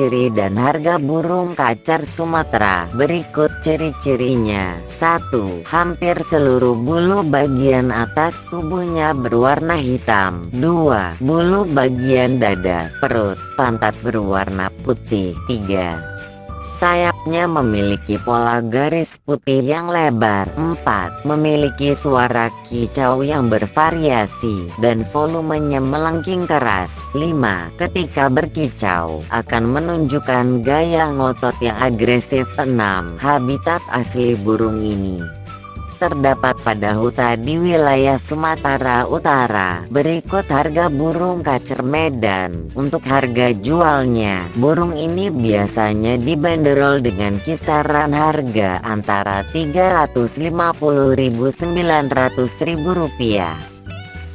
ciri-ciri dan harga burung kacer Sumatera. Berikut ciri-cirinya. 1. Hampir seluruh bulu bagian atas tubuhnya berwarna hitam. 2. Bulu bagian dada, perut, pantat berwarna putih. 3. Sayapnya memiliki pola garis putih yang lebar. 4. Memiliki suara kicau yang bervariasi dan volumenya melengking keras. 5. Ketika berkicau akan menunjukkan gaya ngotot yang agresif. 6. Habitat asli burung ini terdapat pada hutan di wilayah Sumatera Utara. Berikut harga burung kacer Medan. Untuk harga jualnya, burung ini biasanya dibanderol dengan kisaran harga antara Rp350.000–900.000.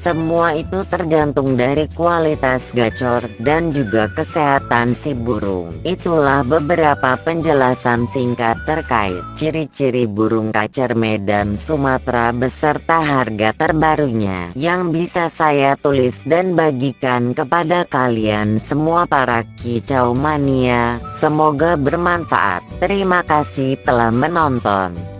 Semua itu tergantung dari kualitas gacor dan juga kesehatan si burung. Itulah beberapa penjelasan singkat terkait ciri-ciri burung kacer Medan Sumatera beserta harga terbarunya yang bisa saya tulis dan bagikan kepada kalian semua para kicau mania. Semoga bermanfaat. Terima kasih telah menonton.